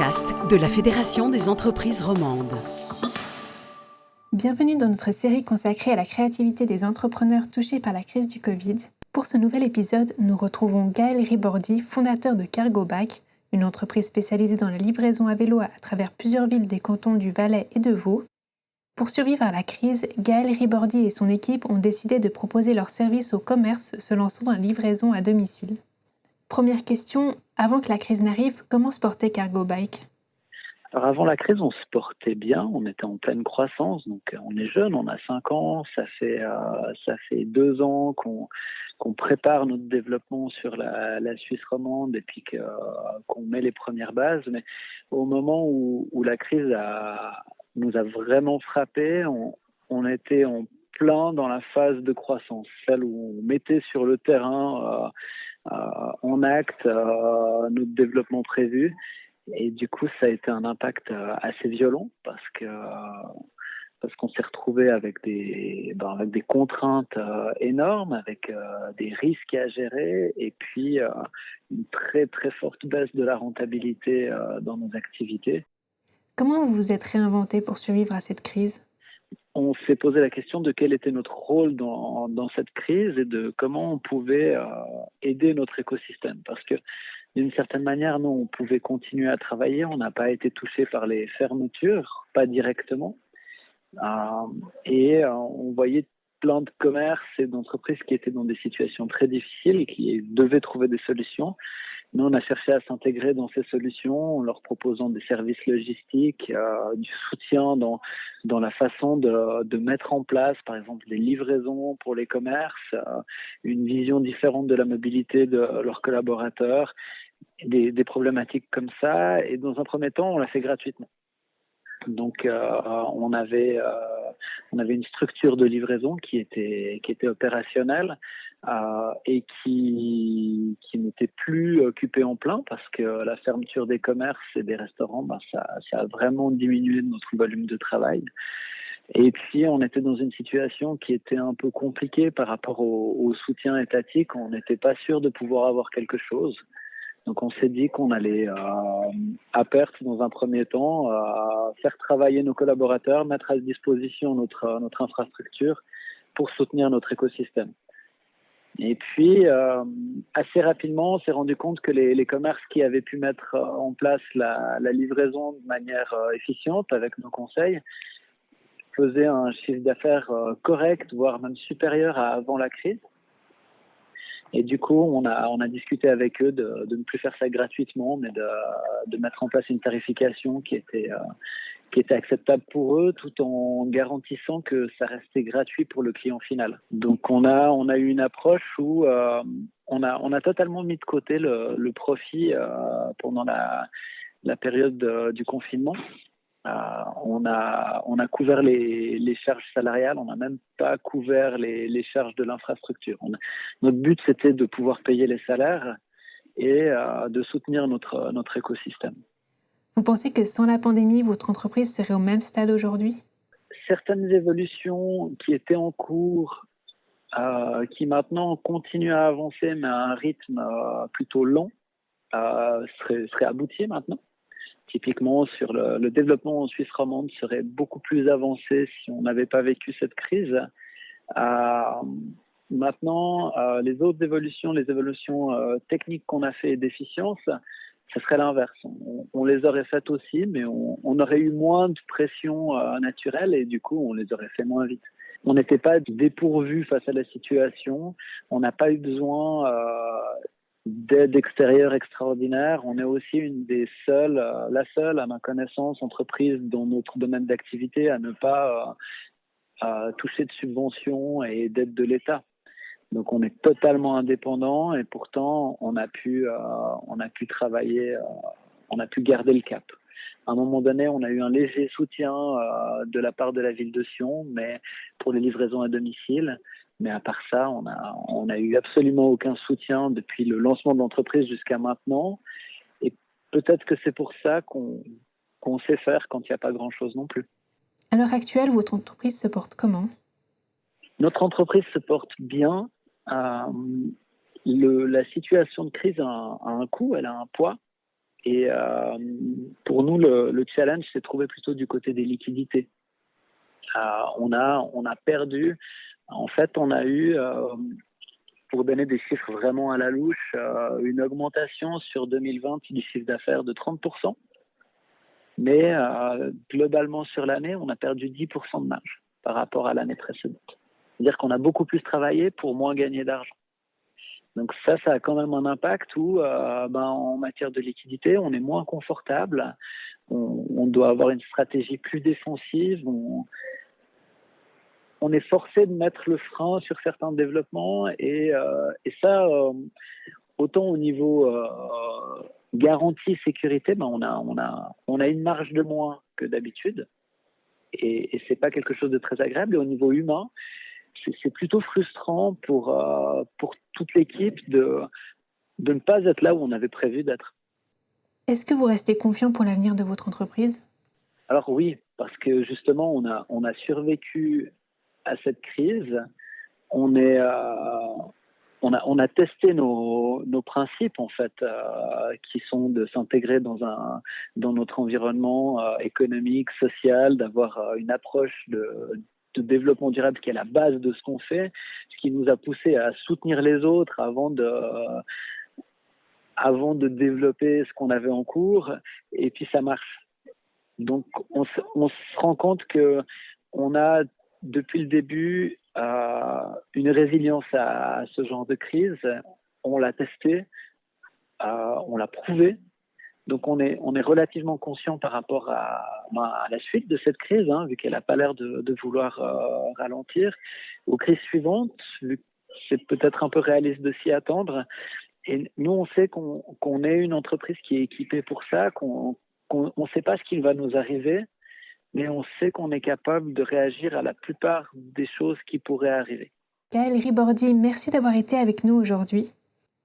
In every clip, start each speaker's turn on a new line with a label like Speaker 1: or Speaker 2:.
Speaker 1: podcast de la Fédération des entreprises romandes.
Speaker 2: Bienvenue dans notre série consacrée à la créativité des entrepreneurs touchés par la crise du Covid. Pour ce nouvel épisode, nous retrouvons Gaël Ribordy, fondateur de Cargobike, une entreprise spécialisée dans la livraison à vélo à travers plusieurs villes des cantons du Valais et de Vaud. Pour survivre à la crise, Gaël Ribordy et son équipe ont décidé de proposer leurs services au commerce se lançant dans la livraison à domicile. Première question, avant que la crise n'arrive, comment se portait Cargobike ?
Speaker 3: Alors avant la crise, on se portait bien, on était en pleine croissance, donc on est jeune, on a 5 ans, ça fait 2 ans qu'on prépare notre développement sur la Suisse romande et puis qu'on met les premières bases. Mais au moment où la crise nous a vraiment frappé, on était en plein dans la phase de croissance, celle où on mettait sur le terrain en acte notre développement prévu. Et du coup, ça a été un impact assez violent parce qu'on s'est retrouvé avec des contraintes énormes, avec des risques à gérer et puis une très très forte baisse de la rentabilité dans nos activités.
Speaker 2: Comment vous vous êtes réinventé pour survivre à cette crise ?
Speaker 3: On s'est posé la question de quel était notre rôle dans cette crise et de comment on pouvait aider notre écosystème. Parce que d'une certaine manière, nous, on pouvait continuer à travailler. On n'a pas été touché par les fermetures, pas directement. On voyait plein de commerces et d'entreprises qui étaient dans des situations très difficiles et qui devaient trouver des solutions. Nous, on a cherché à s'intégrer dans ces solutions en leur proposant des services logistiques, du soutien dans la façon de mettre en place, par exemple, des livraisons pour les commerces, une vision différente de la mobilité de leurs collaborateurs, des problématiques comme ça. Et dans un premier temps, on l'a fait gratuitement. Donc, on avait une structure de livraison qui était opérationnelle et qui n'était plus occupée en plein parce que la fermeture des commerces et des restaurants, ça a vraiment diminué notre volume de travail. Et puis, on était dans une situation qui était un peu compliquée par rapport au soutien étatique. On n'était pas sûr de pouvoir avoir quelque chose. Donc on s'est dit qu'on allait à perte dans un premier temps faire travailler nos collaborateurs, mettre à disposition notre infrastructure pour soutenir notre écosystème. Et puis assez rapidement, on s'est rendu compte que les commerces qui avaient pu mettre en place la livraison de manière efficiente avec nos conseils faisaient un chiffre d'affaires correct, voire même supérieur à avant la crise. Et du coup, on a discuté avec eux de ne plus faire ça gratuitement, mais de mettre en place une tarification qui était acceptable pour eux, tout en garantissant que ça restait gratuit pour le client final. Donc, on a eu une approche où on a totalement mis de côté le profit pendant la période du confinement. On a couvert les charges salariales, on n'a même pas couvert les charges de l'infrastructure. Notre but, c'était de pouvoir payer les salaires et de soutenir notre écosystème.
Speaker 2: Vous pensez que sans la pandémie, votre entreprise serait au même stade aujourd'hui ?
Speaker 3: Certaines évolutions qui étaient en cours, qui maintenant continuent à avancer, mais à un rythme plutôt lent, seraient abouties maintenant. Typiquement, sur le développement en Suisse romande serait beaucoup plus avancé si on n'avait pas vécu cette crise. Maintenant, les autres évolutions, les évolutions techniques qu'on a fait et d'efficience, ce serait l'inverse. On les aurait faites aussi, mais on aurait eu moins de pression naturelle et du coup, on les aurait fait moins vite. On n'était pas dépourvus face à la situation. On n'a pas eu besoin d'aide extérieure extraordinaire. On est aussi la seule, à ma connaissance, entreprise dans notre domaine d'activité à ne pas toucher de subventions et d'aide de l'État. Donc on est totalement indépendant et pourtant on a pu travailler, on a pu garder le cap. À un moment donné, on a eu un léger soutien de la part de la ville de Sion, mais pour les livraisons à domicile. Mais à part ça, on a eu absolument aucun soutien depuis le lancement de l'entreprise jusqu'à maintenant. Et peut-être que c'est pour ça qu'on sait faire quand il n'y a pas grand-chose non plus.
Speaker 2: À l'heure actuelle, votre entreprise se porte comment ?
Speaker 3: Notre entreprise se porte bien. La situation de crise a un coût, elle a un poids. Et pour nous, le challenge s'est trouvé plutôt du côté des liquidités. On a perdu. En fait, on a eu, pour donner des chiffres vraiment à la louche, une augmentation sur 2020 du chiffre d'affaires de 30%. Mais globalement sur l'année, on a perdu 10% de marge par rapport à l'année précédente. C'est-à-dire qu'on a beaucoup plus travaillé pour moins gagner d'argent. Donc ça a quand même un impact où, en matière de liquidité, on est moins confortable. On doit avoir une stratégie plus défensive. On est forcé de mettre le frein sur certains développements et ça, autant au niveau garantie sécurité, on a une marge de moins que d'habitude et c'est pas quelque chose de très agréable. Et au niveau humain, c'est plutôt frustrant pour toute l'équipe de ne pas être là où on avait prévu d'être.
Speaker 2: Est-ce que vous restez confiant pour l'avenir de votre entreprise ?
Speaker 3: Alors oui, parce que justement, on a survécu à cette crise. On a testé nos principes en fait, qui sont de s'intégrer dans notre environnement économique, social, d'avoir une approche de développement durable qui est la base de ce qu'on fait, ce qui nous a poussé à soutenir les autres avant de développer ce qu'on avait en cours, et puis ça marche. Donc on se rend compte que on a depuis le début une résilience à ce genre de crise. On l'a testé, on l'a prouvé. Donc on est relativement conscient par rapport à la suite de cette crise, vu qu'elle n'a pas l'air de vouloir ralentir. Aux crises suivantes, vu que c'est peut-être un peu réaliste de s'y attendre. Et nous, on sait qu'on est une entreprise qui est équipée pour ça, qu'on ne sait pas ce qui va nous arriver, mais on sait qu'on est capable de réagir à la plupart des choses qui pourraient arriver.
Speaker 2: Gaël Ribordy, merci d'avoir été avec nous aujourd'hui.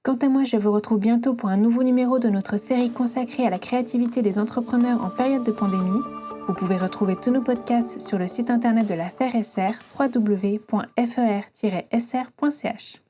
Speaker 2: Quant à moi, je vous retrouve bientôt pour un nouveau numéro de notre série consacrée à la créativité des entrepreneurs en période de pandémie. Vous pouvez retrouver tous nos podcasts sur le site internet de la FERSR, www.fer-sr.ch.